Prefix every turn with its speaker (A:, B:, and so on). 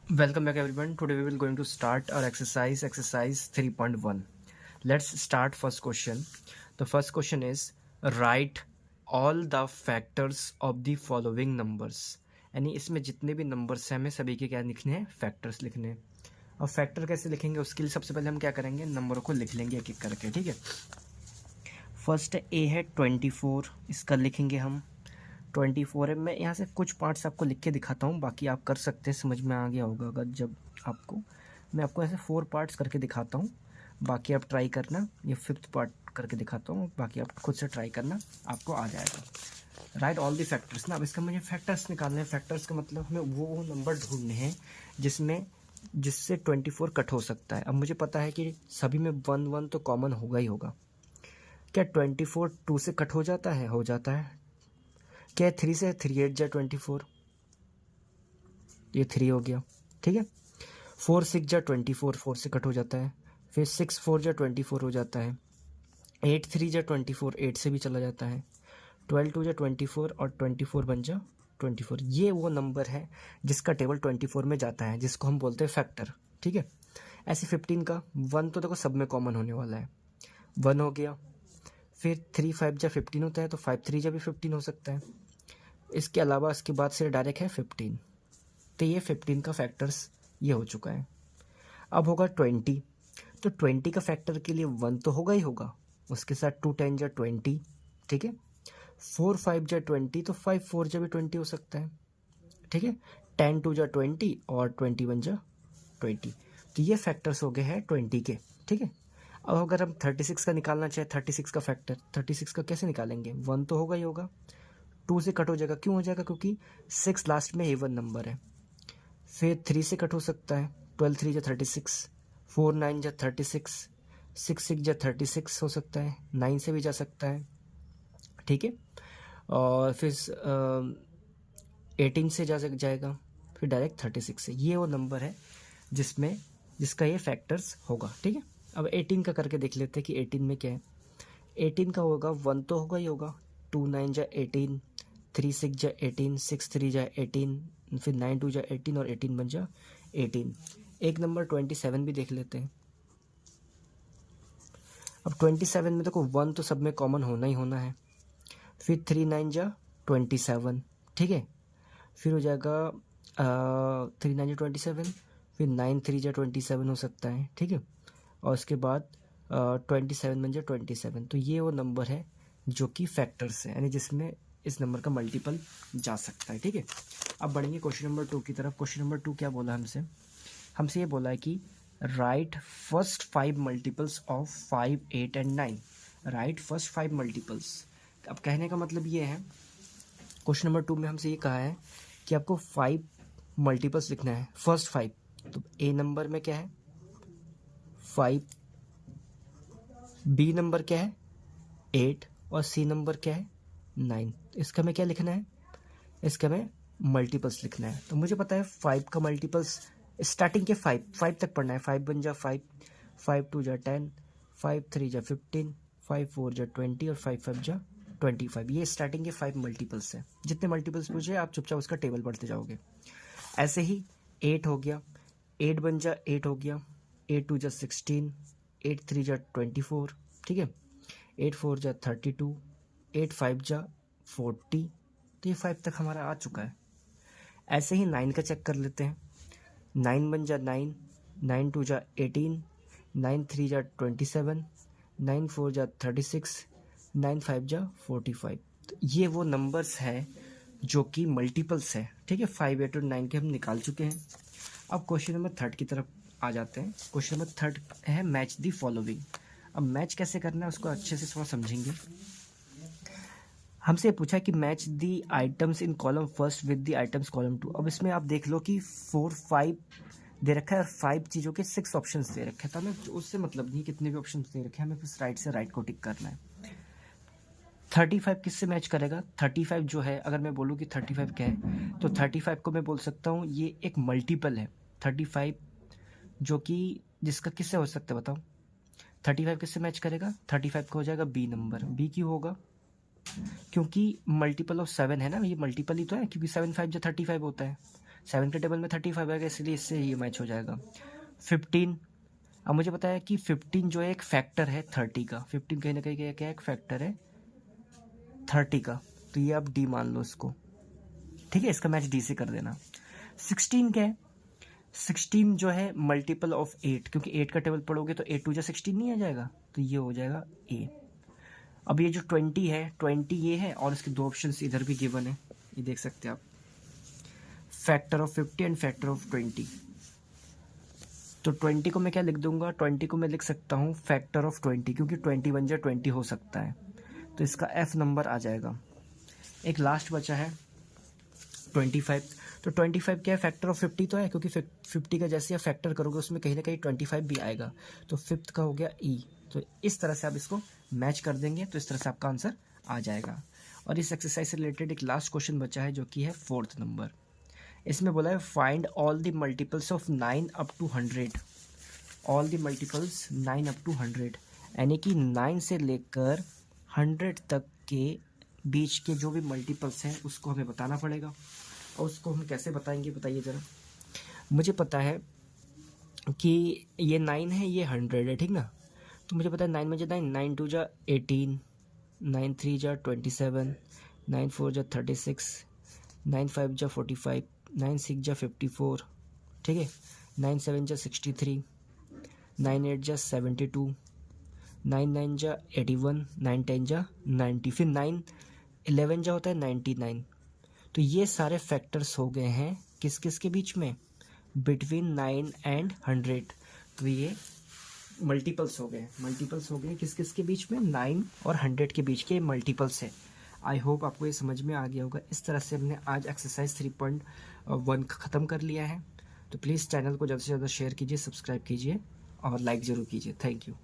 A: Welcome back everyone. Today we will going to start our exercise 3.1. Let's start first question. The first question is write all the factors of the following numbers. यानी इसमें जितने भी numbers हैं हमें सभी के क्या लिखने हैं, फैक्टर्स लिखने हैं। और फैक्टर कैसे लिखेंगे उसके लिए सबसे पहले हम क्या करेंगे, नंबरों को लिख लेंगे एक एक करके। ठीक है, फर्स्ट ए है 24, इसका लिखेंगे हम 24 है। मैं यहाँ से कुछ पार्ट्स आपको लिख के दिखाता हूँ, बाकी आप कर सकते हैं, समझ में आ गया होगा अगर जब आपको मैं आपको ऐसे 4 पार्ट्स करके दिखाता हूँ, बाकी आप ट्राई करना। ये 5th पार्ट करके दिखाता हूँ, बाकी आप खुद से ट्राई करना, आपको आ जाएगा। राइट ऑल दी फैक्टर्स ना। अब इसका मुझे फैक्टर्स निकालने हैं। फैक्टर्स का मतलब हमें वो नंबर ढूंढने हैं जिससे 24 कट हो सकता है। अब मुझे पता है कि सभी में 1 तो कॉमन होगा ही होगा। क्या 24 2 से कट हो जाता है? हो जाता है। क्या 3 से 3 8 जा 24, ये 3 हो गया। ठीक है, 4 6 जा 24, 4 से कट हो जाता है। फिर 6 4 जा 24 हो जाता है। 8 3 जा 24, 8 से भी चला जाता है। 12 2 जा 24 और 24 बन जा 24। ये वो नंबर है जिसका टेबल 24 में जाता है, जिसको हम बोलते हैं फैक्टर। ठीक है, ऐसे 15 का 1 तो देखो सब में कॉमन होने वाला है, 1 हो गया। फिर 3 5 जा 15 होता है, तो 5 3 जा भी 15 हो सकता है। इसके अलावा इसके बाद से डायरेक्ट है 15, तो ये 15 का फैक्टर्स ये हो चुका है। अब होगा 20, तो 20 का फैक्टर के लिए 1 तो होगा ही होगा, उसके साथ 2 10 जा 20। ठीक है, 4 5 जा 20, तो 5 4 जा भी 20 हो सकता है। ठीक है, 10 2 जा 20 और 21 जा 20। तो ये फैक्टर्स हो गए हैं 20 के। ठीक है, अब अगर हम 36 का निकालना चाहे, 36 का फैक्टर, 36 का कैसे निकालेंगे? 1 तो होगा ही होगा, 2 से कट हो जाएगा। क्यों हो जाएगा? क्योंकि 6 लास्ट में इवन नंबर है। फिर 3 से कट हो सकता है, 12 3 जा 36, 4 9 जा 36, 6 6 जा 36 हो सकता है, 9 से भी जा सकता है। ठीक है, और फिर 18 से जाएगा, फिर डायरेक्ट 36 से। ये वो नंबर है जिसका ये फैक्टर्स होगा। ठीक है, अब 18 का करके देख लेते हैं कि 18 में क्या है। 18 का होगा 1 तो होगा ही होगा, 2 9 जा 18, 3 6 जा 18, 6 3 जा 18, फिर 9 2 जा 18 और 18 बन जा 18। एक नंबर 27 भी देख लेते हैं। अब 27 में देखो 1 तो सब में कॉमन होना ही होना है। फिर 3 9 जा 27। ठीक है, फिर हो जाएगा 3 9 जा 27, फिर 9 3 जा 27 हो सकता है। ठीक है, और उसके बाद 27 बन जा 27। तो ये वो नंबर है जो कि फैक्टर्स है, यानी जिसमें इस नंबर का मल्टीपल जा सकता है। ठीक है, अब बढ़ेंगे क्वेश्चन नंबर 2 की तरफ। क्वेश्चन नंबर 2 क्या बोला हमसे ये बोला है कि right first 5 multiples of 5 8 and 9। Right first 5 multiples. अब कहने का मतलब ये है, क्वेश्चन नंबर 2 में हमसे ये कहा है कि आपको 5 मल्टीपल्स लिखना है, फर्स्ट 5। तो ए नंबर में क्या है? 5, बी नंबर क्या है? 8, और सी नंबर क्या है? 9। इसका हमें क्या लिखना है? इसका हमें मल्टीपल्स लिखना है। तो मुझे पता है 5 का मल्टीपल्स स्टार्टिंग के 5 तक पढ़ना है। 5 1 जा 5, 5 2 जा 10, 5 3 जा 15, 5 4 जा 20 और 5 5 जा 25। ये स्टार्टिंग के 5 मल्टीपल्स है। जितने मल्टीपल्स पूछे आप चुपचाप उसका टेबल पढ़ते जाओगे। ऐसे ही 8 हो गया, 8 1 जा 8 हो गया, 8 2 जा 16, 8 3 जा 24। ठीक है, 8 4 जा 32, 8 5 जा 40। तो ये 5 तक हमारा आ चुका है। ऐसे ही 9 का चेक कर लेते हैं। 9 1 जा 9, 9 2 जा 18, 9 3 जा 27, 9 4 जा 36, 9 5 जा 45। तो ये वो नंबर्स है जो कि मल्टीपल्स है। ठीक है, 5 8 और 9 के हम निकाल चुके हैं। अब क्वेश्चन नंबर 3 की तरफ आ जाते हैं। क्वेश्चन नंबर 3 है मैच दी फॉलोइंग। अब मैच कैसे करना है उसको अच्छे से थोड़ा समझेंगे। हमसे पूछा कि match the items in column first with the items column 2। अब इसमें आप देख लो कि 4 5 दे रखा है और 5 चीज़ों के 6 ऑप्शंस दे रखे हैं। तो हमें उससे मतलब नहीं कितने भी ऑप्शंस दे रखे हैं, हमें बस राइट से राइट को टिक करना है। 35 किससे मैच करेगा? 35 जो है, अगर मैं बोलूँ कि 35 क्या है, तो 35 को मैं बोल सकता हूँ ये एक मल्टीपल है। 35 जो कि जिसका किससे हो सकता है बताओ? 35 किससे मैच करेगा? 35 का हो जाएगा बी नंबर। बी क्यों होगा? क्योंकि मल्टीपल ऑफ 7 है ना, ये मल्टीपल ही तो है, क्योंकि 7 5 जो 35 होता है। 7 के टेबल में 35 आएगा, इसलिए इससे ये मैच हो जाएगा। 15, अब मुझे पता है कि 15 जो है एक फैक्टर है 30 का। 15 कहीं ना कहीं क्या है, एक फैक्टर है 30 का, तो ये आप डी मान लो इसको, ठीक है। इसका मैच डी से कर देना। 16 क्या है, 16 जो है मल्टीपल ऑफ 8, क्योंकि 8 का टेबल पढ़ोगे तो 8 2 16 नहीं आ जाएगा, तो ये हो जाएगा ए। अब ये जो 20 है, 20 ये है और इसके दो ऑप्शंस इधर भी गिवन है, ये देख सकते हैं आप, factor of 50 and factor of 20। तो 20 को मैं क्या लिख दूंगा, 20 को मैं लिख सकता हूँ फैक्टर ऑफ 20, क्योंकि 21 जा 20 हो सकता है, तो इसका एफ नंबर आ जाएगा। एक लास्ट बचा है 25। तो 25 क्या है, फैक्टर ऑफ 50 तो है, क्योंकि 50 का जैसे आप फैक्टर करोगे उसमें कहीं ना कहीं 25 भी आएगा, तो फिफ्थ का हो गया ई। तो इस तरह से आप इसको मैच कर देंगे, तो इस तरह से आपका आंसर आ जाएगा। और इस एक्सरसाइज से रिलेटेड एक लास्ट क्वेश्चन बचा है, जो कि है 4th नंबर। इसमें बोला है find all the multiples of 9 up to 100। All the multiples 9 up to 100, यानी कि 9 से लेकर 100 तक के बीच के जो भी मल्टीपल्स हैं उसको हमें बताना पड़ेगा। और उसको हम कैसे बताएंगे, बताइए ज़रा। मुझे पता है कि ये 9 है, ये 100 है, ठीक ना। तो मुझे पता है 9 में जा 9, 9 2 जा 18, 9 3 जा 27, 9 4 जा 36, 9 5 जा 45, 9 6 जा 54, ठीक है। 9 7 जा 63, 9 8 जा 72, 9 9 जा 81, 9 10 जा 90, फिर 9 11 जा होता है 99। तो ये सारे फैक्टर्स हो गए हैं किस किस के बीच में, बिटवीन 9 एंड 100। तो ये मल्टीपल्स हो गए, मल्टीपल्स हो गए किस किस के बीच में, 9 और 100 के बीच के मल्टीपल्स है। आई होप आपको ये समझ में आ गया होगा। इस तरह से हमने आज एक्सरसाइज 3.1 ख़त्म कर लिया है। तो प्लीज़ चैनल को ज़्यादा से ज़्यादा शेयर कीजिए, सब्सक्राइब कीजिए और लाइक ज़रूर कीजिए। Thank you.